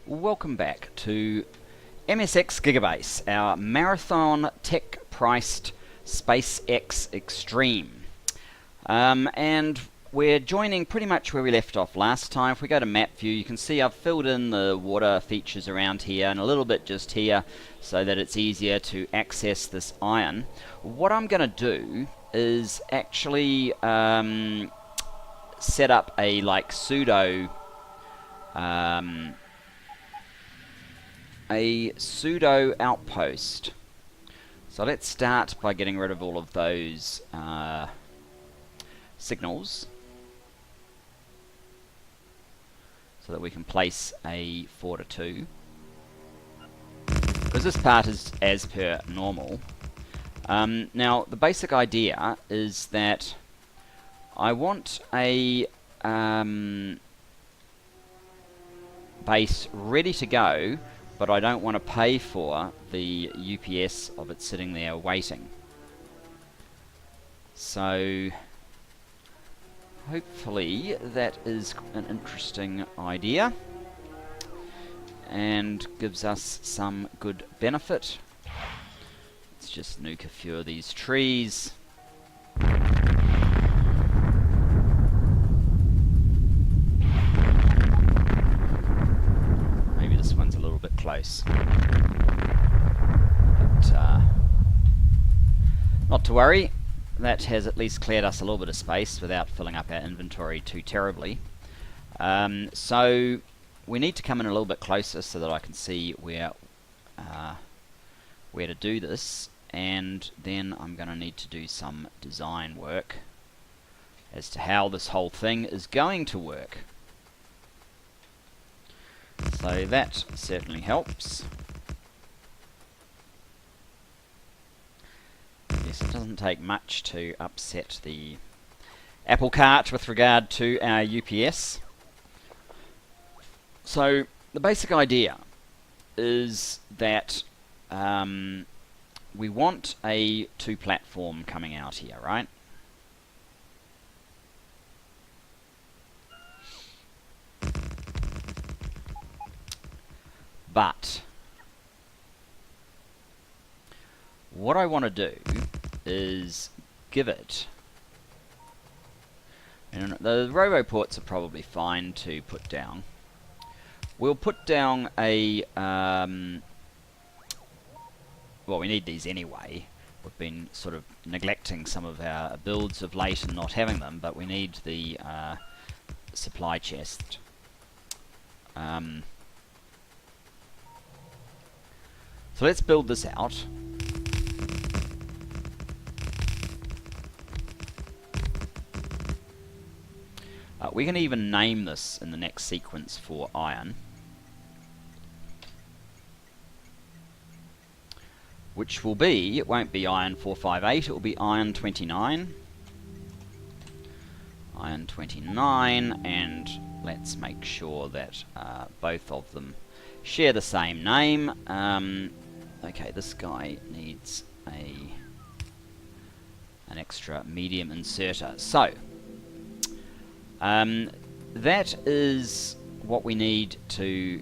Welcome back to MSX Gigabase, our marathon tech-priced SpaceX Extreme. And we're joining pretty much where we left off last time. If we go to map view, you can see I've filled in the water features around here and a little bit just here so that it's easier to access this iron. What I'm going to do is actually set up a pseudo outpost. So let's start by getting rid of all of those signals so that we can place a 4 to 2, because this part is as per normal. Now the basic idea is that I want a base ready to go, but I don't want to pay for the UPS of it sitting there waiting. So hopefully that is an interesting idea and gives us some good benefit. Let's just nuke a few of these trees. Close, but not to worry, that has at least cleared us a little bit of space without filling up our inventory too terribly. So we need to come in a little bit closer so that I can see where to do this, and then I'm going to need to do some design work as to how this whole thing is going to work. So that certainly helps. Yes, it doesn't take much to upset the apple cart with regard to our UPS. So the basic idea is that we want a 2 platform coming out here, right? But what I want to do is give it, and the roboports are probably fine to put down. We'll put down a, well, we need these anyway. We've been sort of neglecting some of our builds of late and not having them, but we need the supply chest. So let's build this out. We can even name this in the next sequence for iron, which will be, it won't be iron 458, it will be iron 29. Iron 29, and let's make sure that both of them share the same name. Okay, this guy needs an extra medium inserter. So, that is what we need to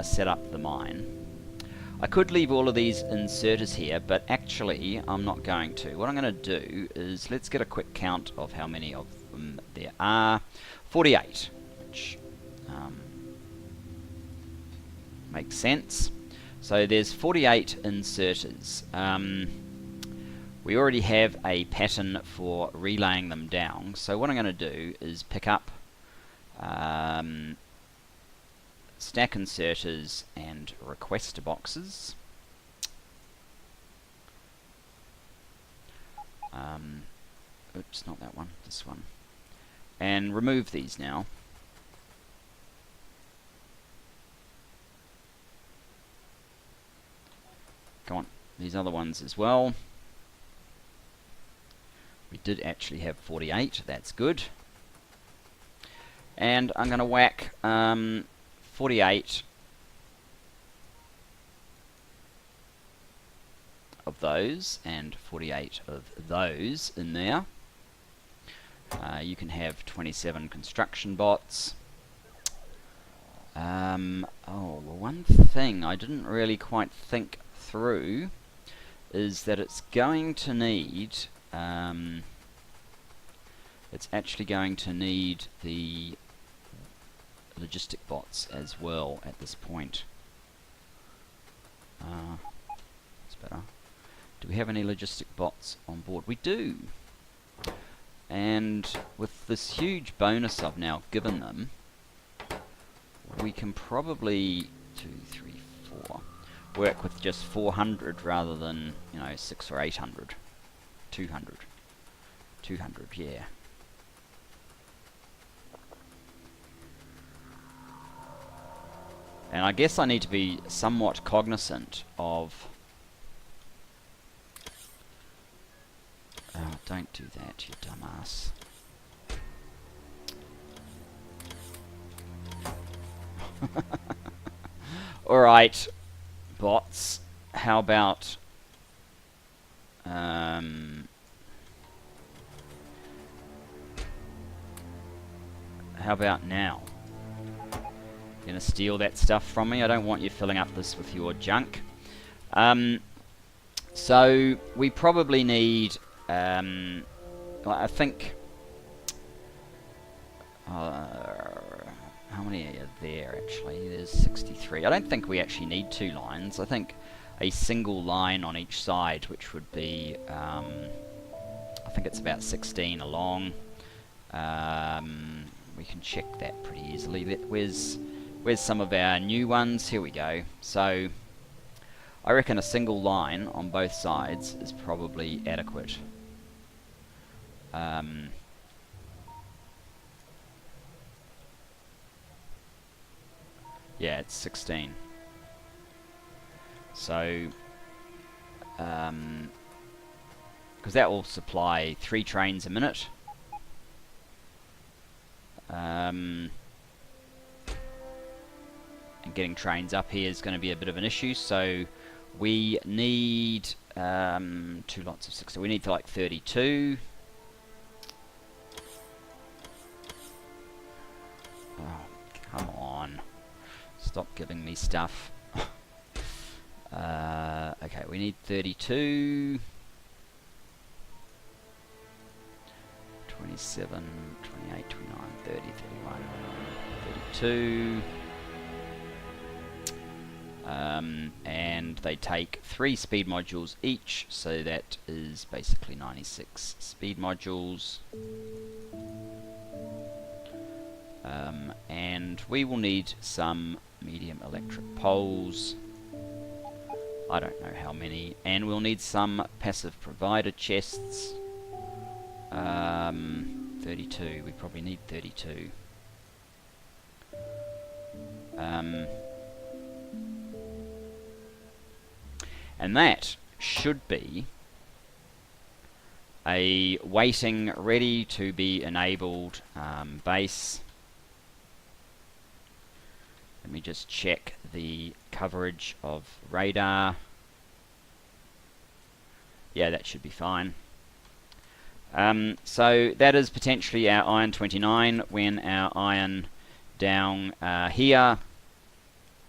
set up the mine. I could leave all of these inserters here, but actually I'm not going to. What I'm going to do is, let's get a quick count of how many of them there are. 48, which makes sense. So there's 48 inserters. We already have a pattern for relaying them down. So what I'm going to do is pick up stack inserters and request boxes. Oops, not that one, this one. And remove these now. Come on, these other ones as well. We did actually have 48, that's good. And I'm going to whack 48 of those and 48 of those in there. You can have 27 construction bots. Oh, well, one thing I didn't really quite think through is that it's going to need, it's actually going to need the logistic bots as well at this point. That's better. Do we have any logistic bots on board? We do. And with this huge bonus I've now given them, we can probably 2, 3, 4 work with just 400 rather than, you know, 600 or 800. 200. 200, yeah. And I guess I need to be somewhat cognizant of... don't do that, you dumbass. Alright, bots. How about... how about now? Gonna steal that stuff from me? I don't want you filling up this with your junk. So we probably need, I think, how many are there actually? There's 63. I don't think we actually need 2 lines. I think a single line on each side, which would be, I think it's about 16 along. We can check that pretty easily. Where's some of our new ones? Here we go. So I reckon a single line on both sides is probably adequate. Yeah, it's 16. So, because that will supply 3 trains a minute. And getting trains up here is going to be a bit of an issue, so we need 2 lots of 6. So we need like 32. Oh, come on. Stop giving me stuff. Okay, we need 32. 27, 28, 29, 30, 31, 32. And they take 3 speed modules each, so that is basically 96 speed modules. And we will need some medium electric poles. I don't know how many. And we'll need some passive provider chests. 32. We probably need 32. And that should be a waiting, ready to be enabled base. Let me just check the coverage of radar. Yeah, that should be fine. So that is potentially our iron 29 when our iron down here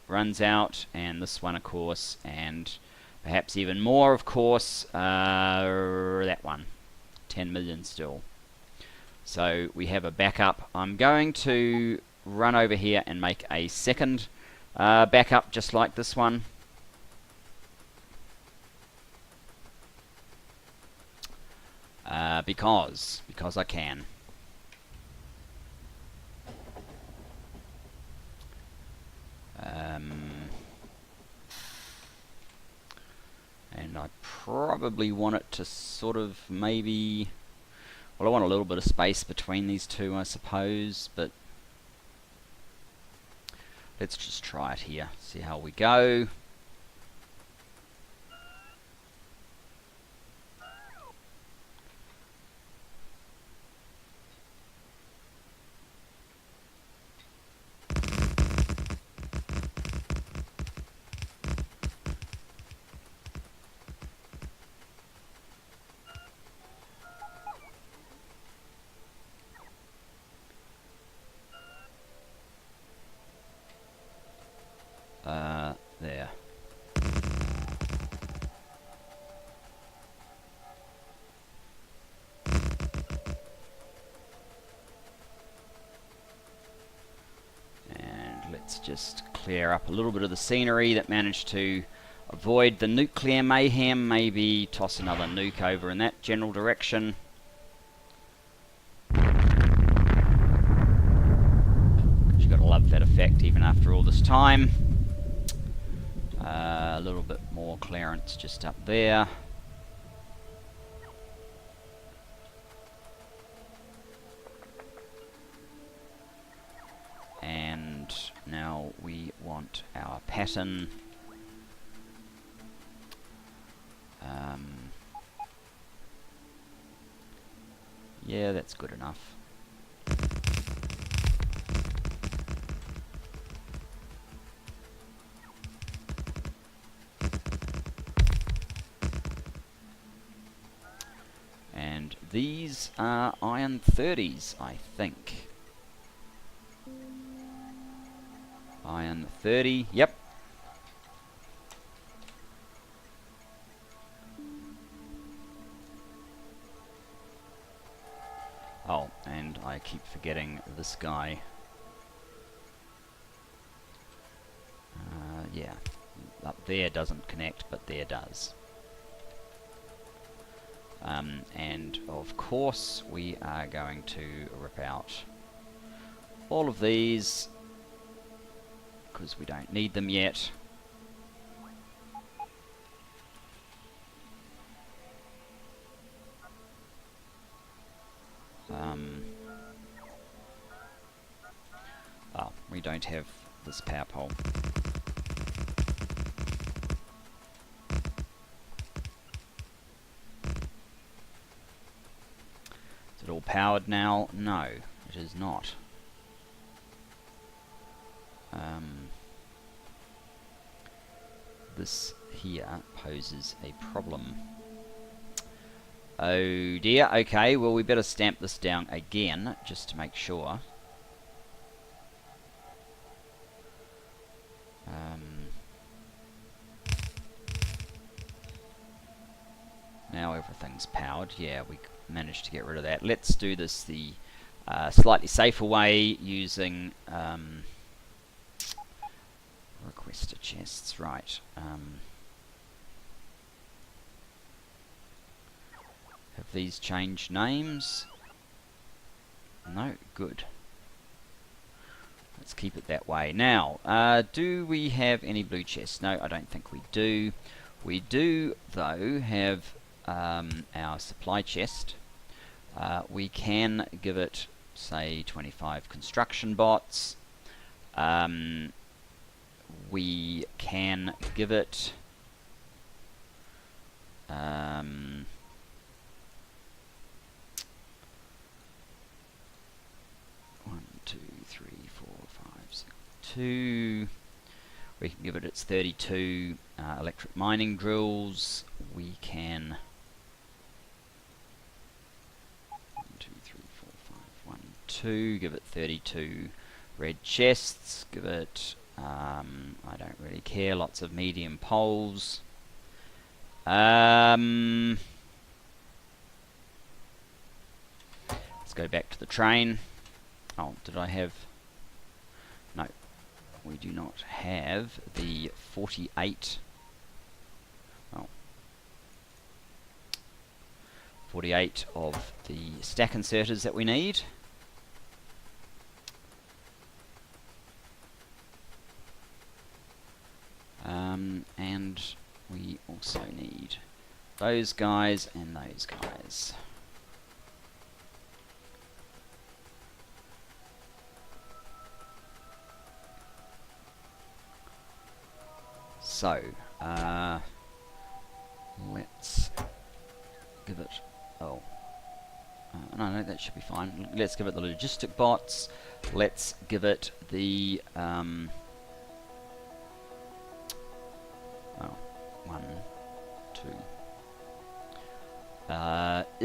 runs out, and this one of course, and perhaps even more of course, that one, 10 million still. So we have a backup. I'm going to run over here and make a second backup just like this one. Because I can. And I probably want it to sort of maybe, well, I want a little bit of space between these two, I suppose, but let's just try it here, see how we go. There. And let's just clear up a little bit of the scenery that managed to avoid the nuclear mayhem. Maybe toss another nuke over in that general direction. You've got to love that effect even after all this time. A little bit more clearance just up there. And now we want our pattern. Yeah, that's good enough. And these are iron 30s, I think. Iron 30, yep. Oh, and I keep forgetting this guy. Yeah, up there doesn't connect, but there does. And of course we are going to rip out all of these because we don't need them yet. Oh, we don't have this power pole. Is it all powered now? No, it is not. This here poses a problem. Oh dear, okay, well we better stamp this down again, just to make sure. Now everything's powered. Yeah, we managed to get rid of that. Let's do this the slightly safer way, using requester chests. Right. Have these changed names? No? Good. Let's keep it that way. Now, do we have any blue chests? No, I don't think we do. We do, though, have our supply chest. We can give it, say, 25 construction bots. We can give it 1, 2, 3, 4, 5, 6, 2. We can give it its 32 electric mining drills. We can 1, 2, 3, 4, 5, 1, 2. Give it 32 red chests. Give it I don't really care. Lots of medium poles. Let's go back to the train. Oh, did I have... No, we do not have the 48. Oh, 48 of the stack inserters that we need. And we also need those guys and those guys. So, let's give it... Oh. No, that should be fine. Let's give it the logistic bots. Let's give it the... Oh, 1, 2.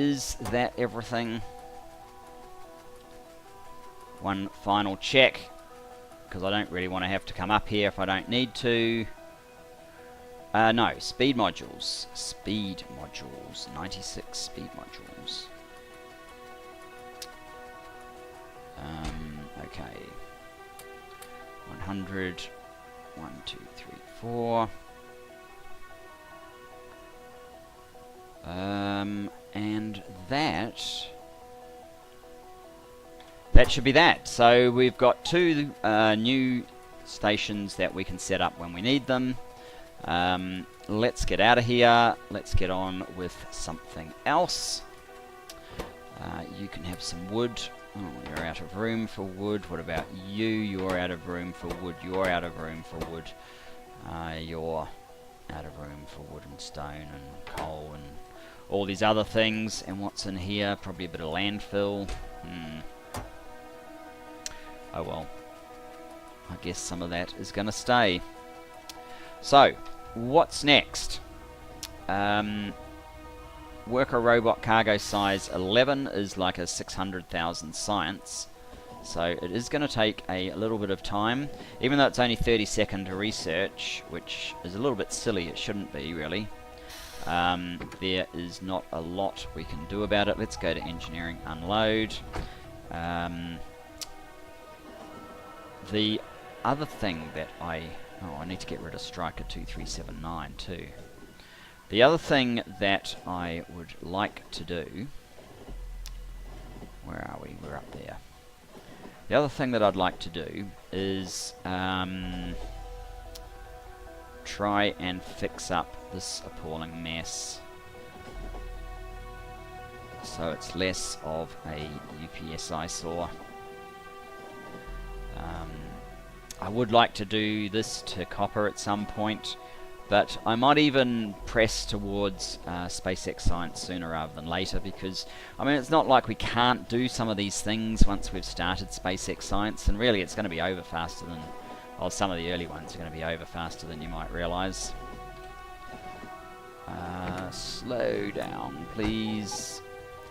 Is that everything? One final check. because I don't really want to have to come up here if I don't need to. No, speed modules. Speed modules. 96 speed modules. Okay. 100. 1, 2, 3, 4. And that should be that. So we've got 2 new stations that we can set up when we need them. Let's get out of here. Let's get on with something else. You can have some wood. Oh, you're out of room for wood. What about you? You're out of room for wood. You're out of room for wood. You're out of room for wood and stone and coal and all these other things. And what's in here? Probably a bit of landfill. Oh well. I guess some of that is going to stay. So, what's next? Worker robot cargo size 11 is like a 600,000 science. So it is going to take a little bit of time, even though it's only 30-second research, which is a little bit silly. It shouldn't be, really. There is not a lot we can do about it. Let's go to engineering unload. The other thing that I need to get rid of Striker 2379 too. The other thing that I would like to do, where are we? We're up there. The other thing that I'd like to do is try and fix up this appalling mess so it's less of a UPS eyesore. I would like to do this to copper at some point, but I might even press towards SpaceX science sooner rather than later, because I mean, it's not like we can't do some of these things once we've started SpaceX science, and really it's going to be over faster than, well, some of the early ones are going to be over faster than you might realize. Slow down, please.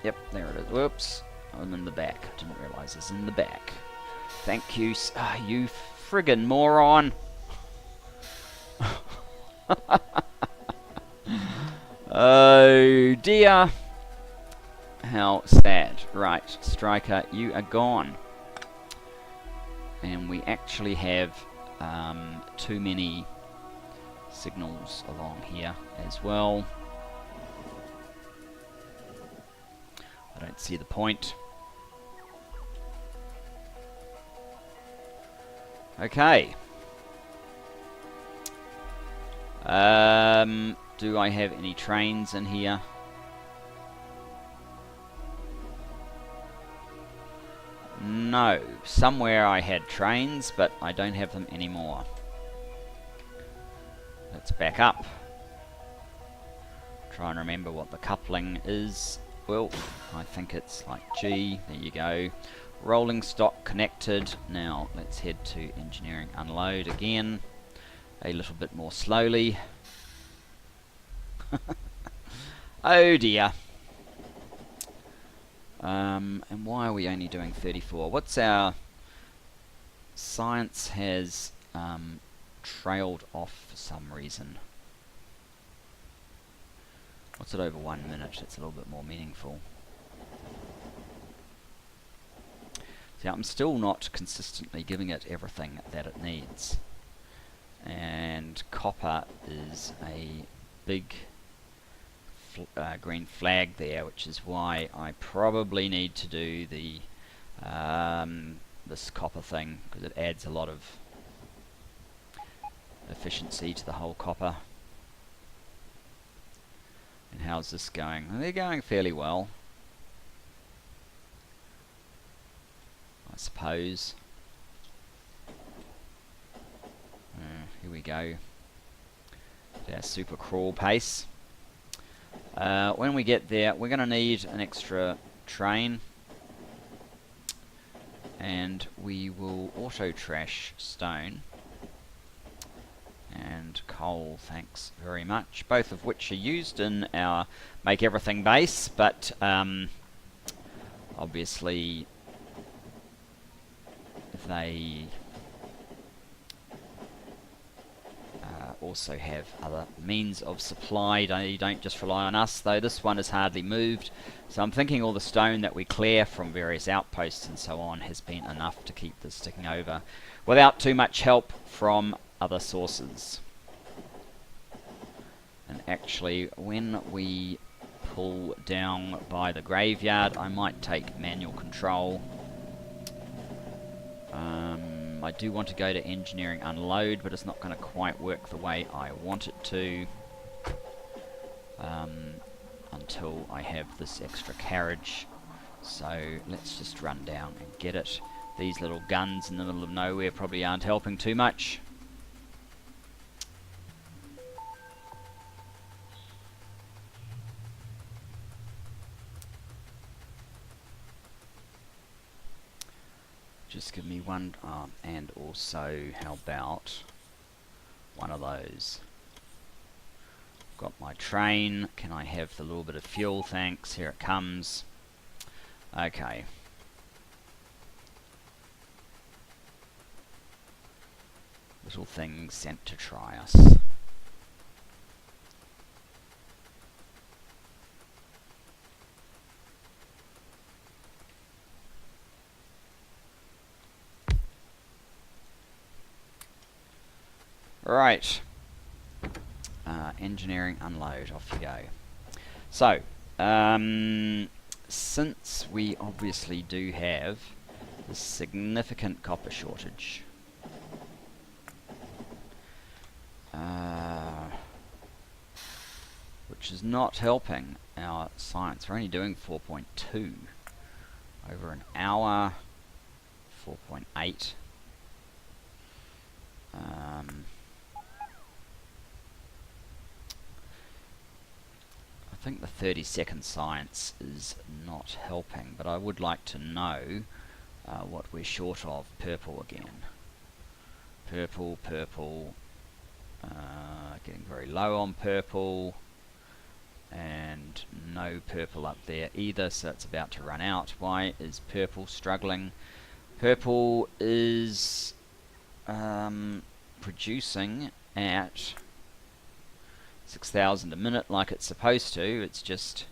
Yep, there it is. Whoops, I'm in the back. I didn't realize it's in the back. Thank you, you friggin' moron. Oh dear. How sad. Right, Striker, you are gone. And we actually have too many signals along here as well. I don't see the point. Okay. Do I have any trains in here? No. Somewhere I had trains, but I don't have them anymore. Let's back up. Try and remember what the coupling is. Well, I think it's like G. There you go. Rolling stock connected. Now let's head to engineering unload again. A little bit more slowly. Oh dear. And why are we only doing 34? What's our... Science has trailed off for some reason. What's it over 1 minute? It's a little bit more meaningful. See, I'm still not consistently giving it everything that it needs. And copper is a big green flag there, which is why I probably need to do the this copper thing, because it adds a lot of efficiency to the whole copper. And how's this going? They're going fairly well, I suppose. Here we go. Our super crawl pace. When we get there, we're going to need an extra train, and we will auto trash stone and coal, thanks very much, both of which are used in our Make Everything base, but obviously they also have other means of supply. You don't just rely on us, though this one is hardly moved. So I'm thinking all the stone that we clear from various outposts and so on has been enough to keep this ticking over without too much help from other sources. And actually, when we pull down by the graveyard, I might take manual control. I do want to go to engineering unload, but it's not going to quite work the way I want it to until I have this extra carriage. So let's just run down and get it. These little guns in the middle of nowhere probably aren't helping too much. Just give me one, and also, how about one of those? Got my train. Can I have the little bit of fuel? Thanks. Here it comes. Okay. Little things sent to try us. Right, engineering unload, off you go. So, since we obviously do have a significant copper shortage, which is not helping our science. We're only doing 4.2 over an hour, 4.8. I think the 30-second science is not helping, but I would like to know what we're short of. Purple again. Purple, purple. Getting very low on purple. And no purple up there either, so it's about to run out. Why is purple struggling? Purple is producing at 6,000 a minute like it's supposed to. It's just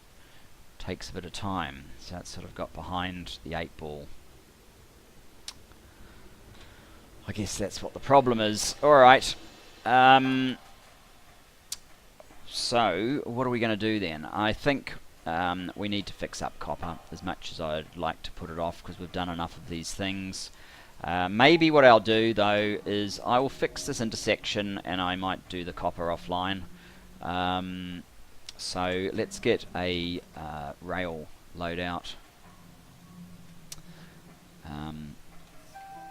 takes a bit of time, so it's sort of got behind the 8 ball. I guess that's what the problem is. Alright, so what are we going to do then? I think we need to fix up copper, as much as I'd like to put it off, because we've done enough of these things. Maybe what I'll do though is I will fix this intersection and I might do the copper offline. So let's get a rail loadout,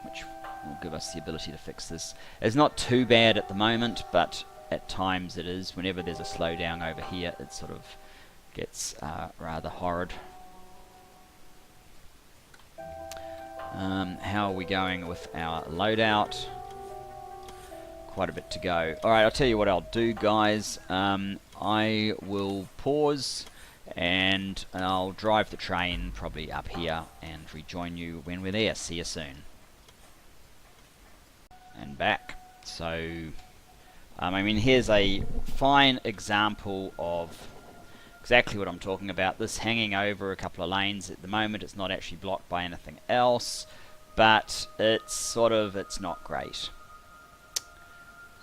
which will give us the ability to fix this. It's not too bad at the moment, but at times it is. Whenever there's a slowdown over here, it sort of gets rather horrid. How are we going with our loadout? Quite a bit to go. Alright, I'll tell you what I'll do, guys. I will pause and I'll drive the train probably up here and rejoin you when we're there. See you soon. And back. So, I mean, here's a fine example of exactly what I'm talking about. This hanging over a couple of lanes. At the moment it's not actually blocked by anything else, but it's not great.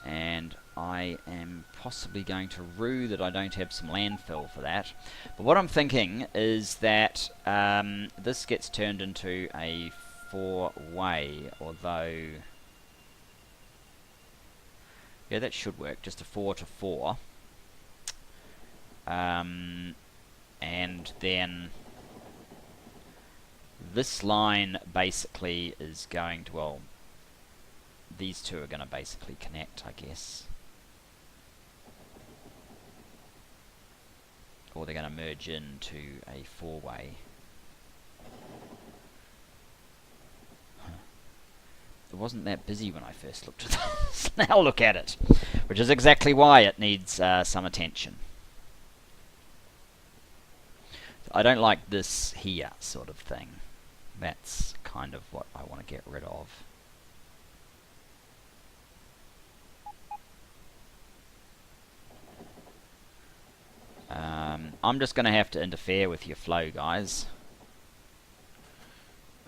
And I am possibly going to rue that I don't have some landfill for that. But what I'm thinking is that this gets turned into a 4-way, although... yeah, that should work, just a 4 to 4. And then this line basically is going to, well, these two are going to basically connect, I guess. Or they're going to merge into a 4-way. It wasn't that busy when I first looked at this. Now look at it. Which is exactly why it needs some attention. I don't like this here sort of thing. That's kind of what I want to get rid of. I'm just going to have to interfere with your flow, guys.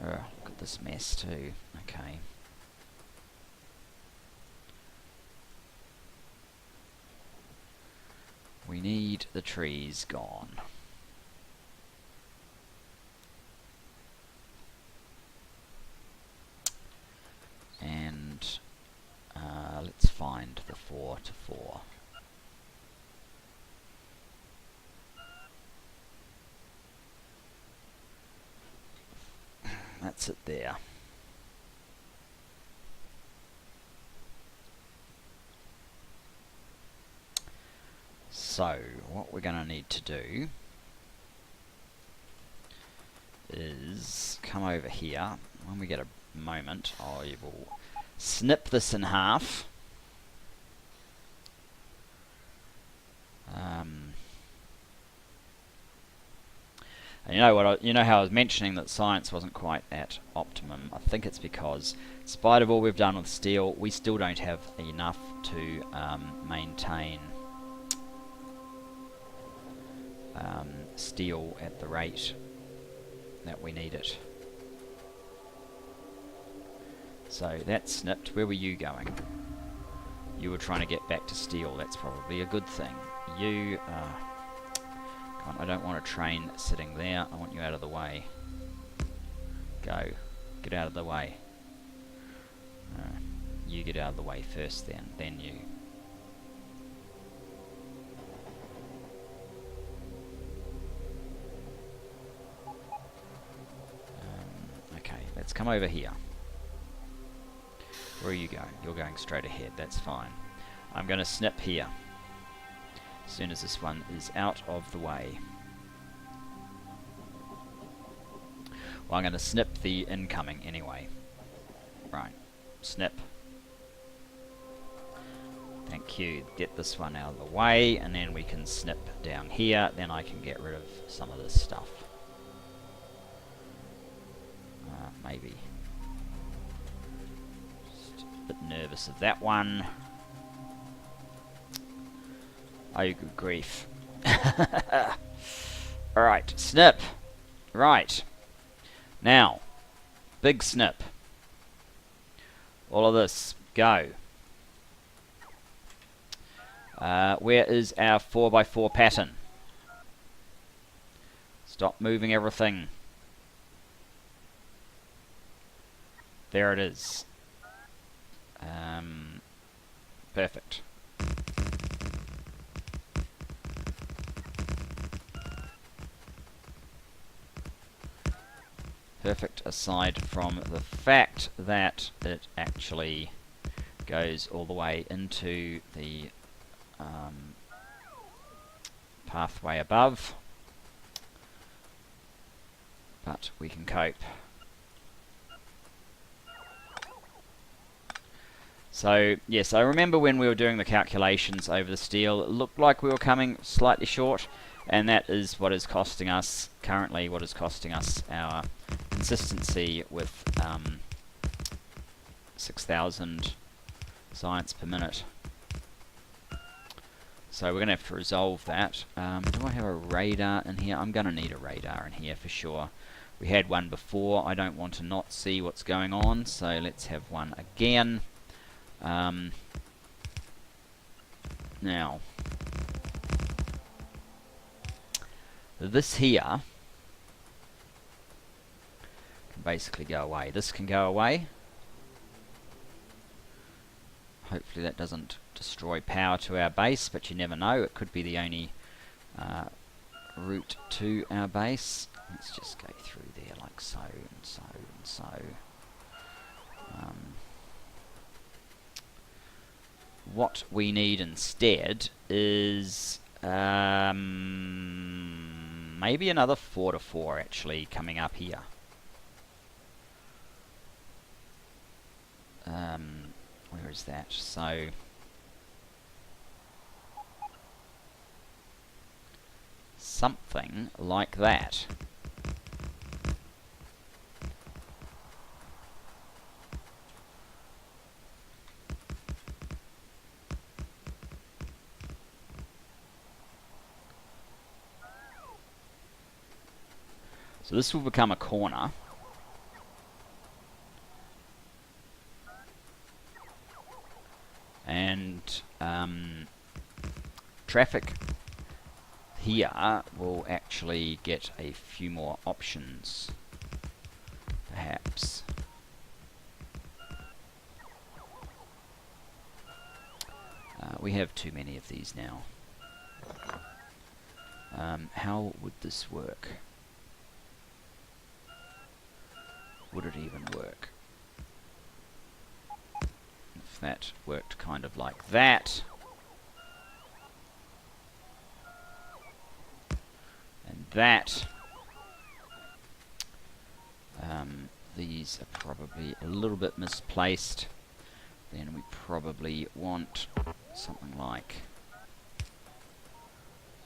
Look at this mess too. Okay. We need the trees gone. And let's find the 4 to 4. That's it there. So, what we're going to need to do is come over here. When we get a moment, I will snip this in half. And you know what? You know how I was mentioning that science wasn't quite at optimum. I think it's because, in spite of all we've done with steel, we still don't have enough to maintain steel at the rate that we need it. So that's snipped. Where were you going? You were trying to get back to steel. That's probably a good thing. You, come on, I don't want a train sitting there. I want you out of the way. Go. Get out of the way. You get out of the way first then you. Okay, let's come over here. Where are you going? You're going straight ahead, that's fine. I'm going to snip here as soon as this one is out of the way. Well, I'm going to snip the incoming anyway. Right, snip. Thank you. Get this one out of the way, and then we can snip down here. Then I can get rid of some of this stuff. Maybe. Just a bit nervous of that one. Oh, good grief. Alright, snip. Right. Now, big snip. All of this, go. Where is our 4x4 pattern? Stop moving everything. There it is. Perfect. Perfect, aside from the fact that it actually goes all the way into the pathway above. But we can cope. So, yes, I remember when we were doing the calculations over the steel, it looked like we were coming slightly short, and that is what is costing us, currently what is costing us our consistency with 6,000 science per minute. So we're going to have to resolve that. Do I have a radar in here? I'm going to need a radar in here for sure. We had one before. I don't want to not see what's going on, so let's have one again. Now, this here can basically go away. This can go away. Hopefully that doesn't destroy power to our base, but you never know. It could be the only route to our base. Let's just go through there like so and so and so. What we need instead is maybe another 4 to 4 actually coming up here. Where is that? So something like that. So this will become a corner. And traffic here will actually get a few more options, perhaps. We have too many of these now. How would this work? Would it even work? If that worked kind of like that. And that. These are probably a little bit misplaced. Then we probably want something like,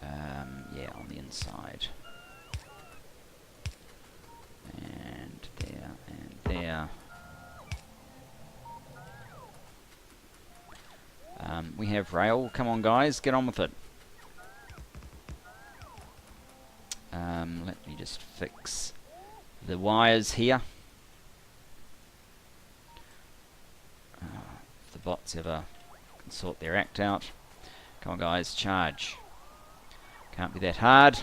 yeah, on the inside. And there, and there. We have rail. Come on, guys, get on with it. Let me just fix the wires here. If the bots ever can sort their act out. Come on, guys, charge. Can't be that hard.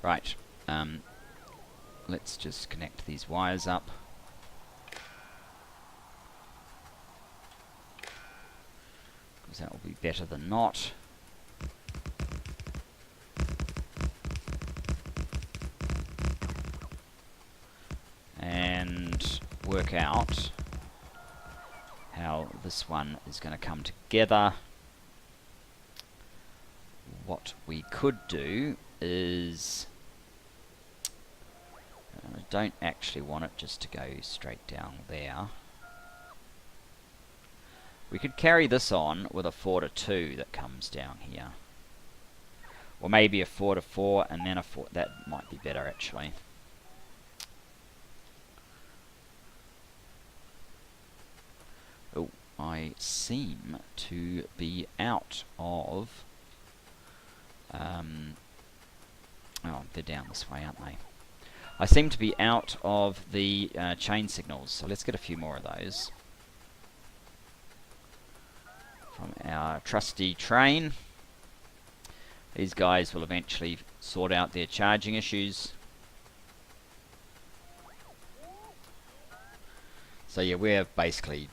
Right. Let's just connect these wires up. Because that will be better than not. And work out how this one is going to come together. What we could do is, I don't actually want it just to go straight down there. We could carry this on with a 4 to 2 that comes down here. Or maybe a 4 to 4 and then a 4. That might be better actually. Oh, I seem to be out of... oh, they're down this way, aren't they? I seem to be out of the chain signals, so let's get a few more of those. From our trusty train. These guys will eventually sort out their charging issues. So yeah, we've basically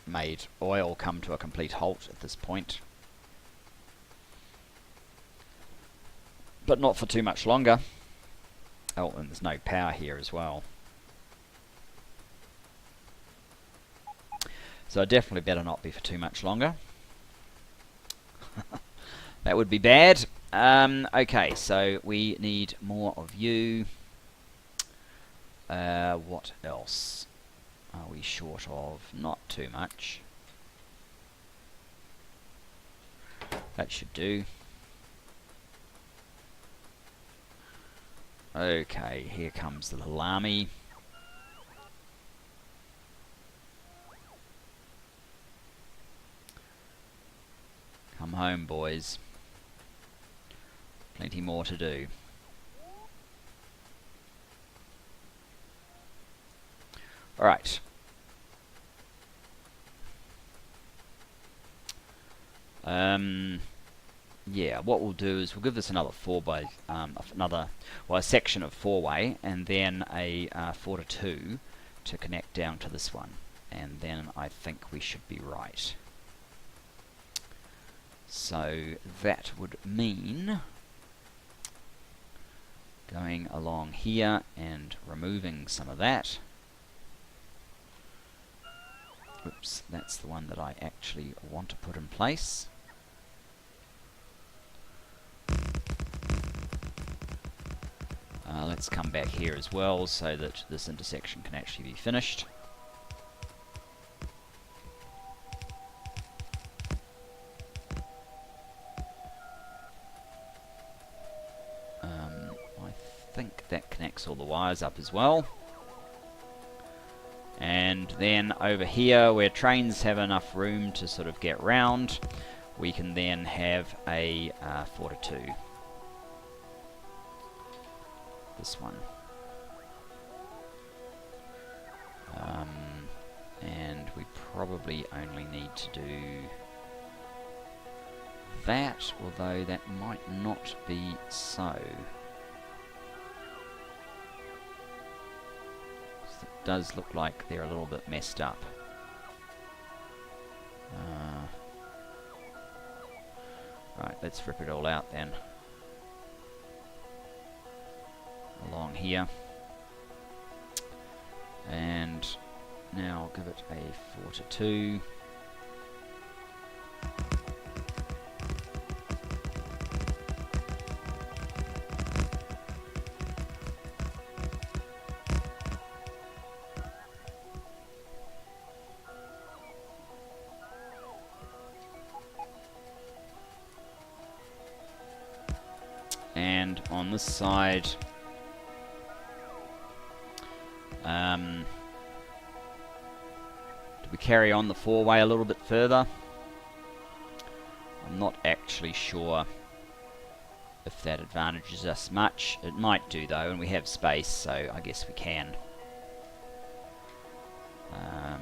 made oil come to a complete halt at this point. But not for too much longer. Oh, and there's no power here as well. So it definitely better not be for too much longer. That would be bad. Okay, so we need more of you. What else are we short of? Not too much. That should do. Okay, here comes the little army. Come home, boys. Plenty more to do. Alright. Yeah, what we'll do is we'll give this another a section of 4-way, and then a 4 to 2 to connect down to this one, and then I think we should be right. So that would mean going along here and removing some of that. Oops, that's the one that I actually want to put in place. Let's come back here as well so that this intersection can actually be finished. I think that connects all the wires up as well. And then over here, where trains have enough room to sort of get round, we can then have a 4-2. This one. And we probably only need to do that, although that might not be so. It does look like they're a little bit messed up. Right, let's rip it all out then. Along here. And now I'll give it a 4-2. And on this side, do we carry on the 4-way a little bit further? I'm not actually sure if that advantages us much. It might do though, and we have space, so I guess we can. There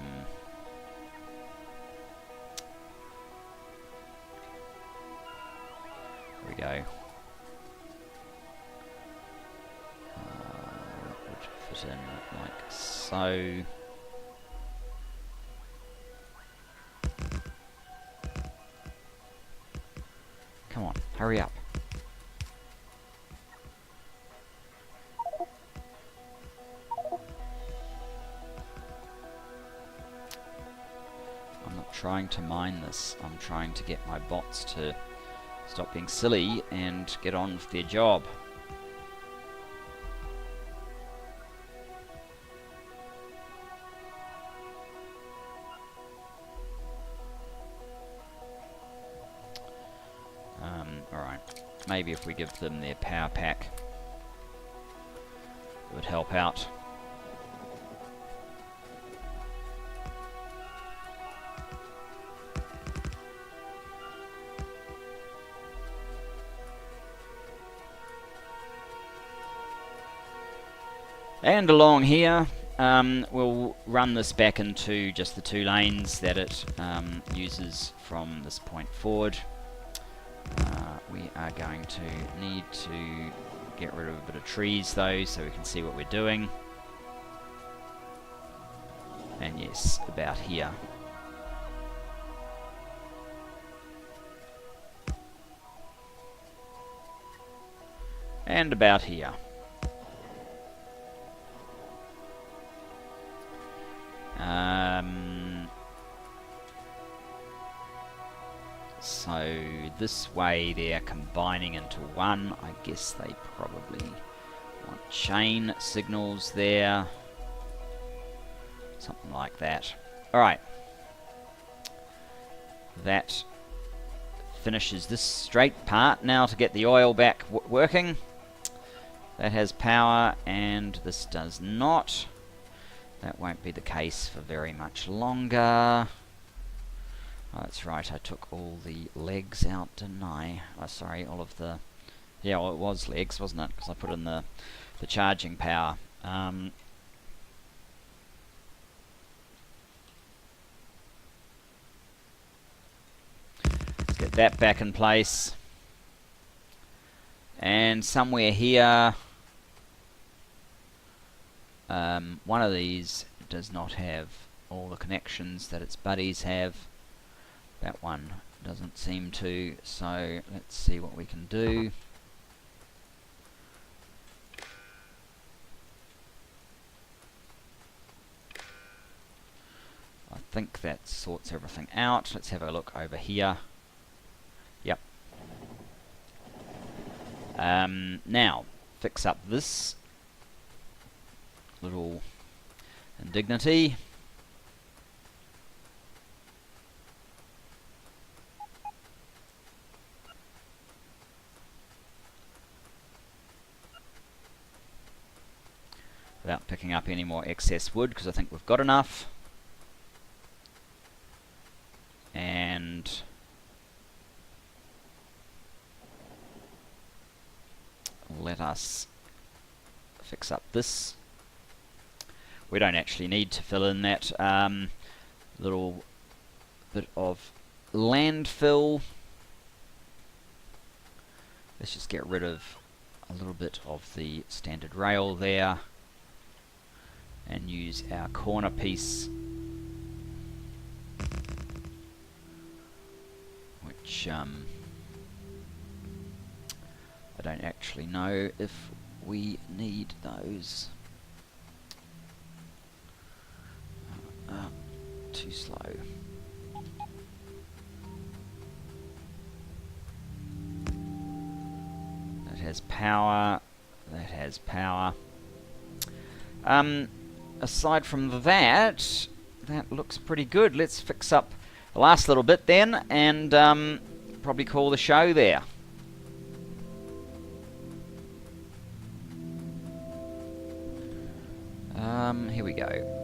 we go. Fit in like so. Come on, hurry up. I'm not trying to mine this. I'm trying to get my bots to stop being silly and get on with their job. Alright, maybe if we give them their power pack, it would help out. And along here, we'll run this back into just the 2 lanes that it uses from this point forward. We are going to need to get rid of a bit of trees though, so we can see what we're doing. And yes, about here. And about here. So this way they're combining into one. I guess they probably want chain signals there. Something like that. Alright. That finishes this straight part. Now to get the oil back working. That has power and this does not. That won't be the case for very much longer. Oh, that's right, I took all the legs out, didn't I? Oh, sorry, all of the... Yeah, well, it was legs, wasn't it? Because I put in the charging power. Let's get that back in place. And somewhere here... one of these does not have all the connections that its buddies have. That one doesn't seem to, so let's see what we can do. I think that sorts everything out. Let's have a look over here. Yep. Now, fix up this little indignity. without picking up any more excess wood, because I think we've got enough. And let us fix up this. We don't actually need to fill in that little bit of landfill. Let's just get rid of a little bit of the standard rail there and use our corner piece, which I don't actually know if we need those. Too slow. That has power. That has power. Aside from that, that looks pretty good. Let's fix up the last little bit then, and probably call the show there. Here we go.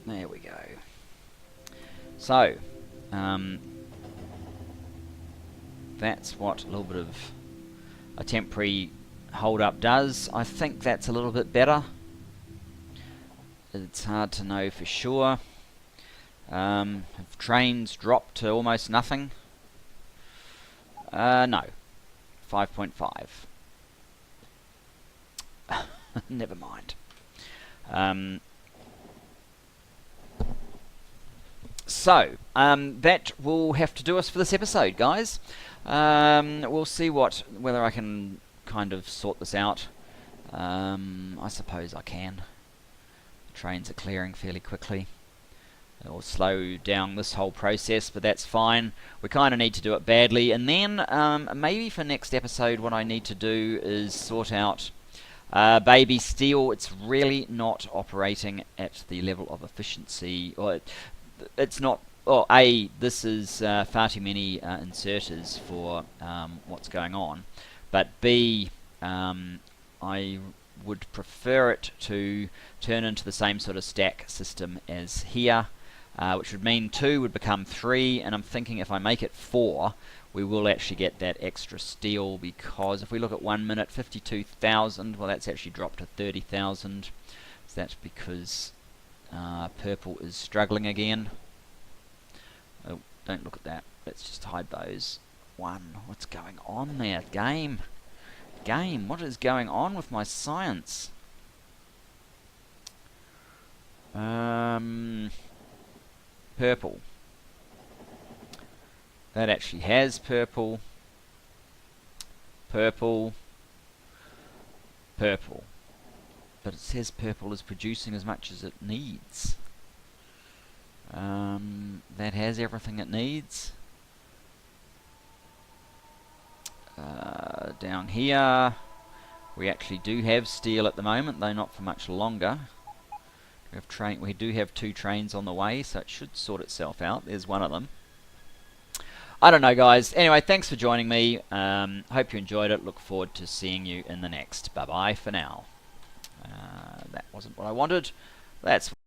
There we go. So, that's what a little bit of a temporary hold-up does. I think that's a little bit better. It's hard to know for sure. Have trains dropped to almost nothing? No. 5.5. Never mind. So, that will have to do us for this episode, guys. We'll see whether I can kind of sort this out. I suppose I can. The trains are clearing fairly quickly. It'll slow down this whole process, but that's fine. We kind of need to do it badly. And then, maybe for next episode, what I need to do is sort out baby steel. It's really not operating at the level of efficiency, or it's not. Well, A, this is far too many inserters for what's going on, but B, I would prefer it to turn into the same sort of stack system as here, which would mean 2 would become 3, and I'm thinking if I make it 4, we will actually get that extra steel, because if we look at 1 minute, 52,000, well, that's actually dropped to 30,000. So that's because purple is struggling again. Oh, don't look at that. Let's just hide those. What's going on there? Game, what is going on with my science? Purple. That actually has purple. Purple. But it says purple is producing as much as it needs. That has everything it needs. Down here, we actually do have steel at the moment, though not for much longer. We do have 2 trains on the way, so it should sort itself out. There's one of them. I don't know, guys. Anyway, thanks for joining me. Hope you enjoyed it. Look forward to seeing you in the next. Bye-bye for now. That wasn't what I wanted. That's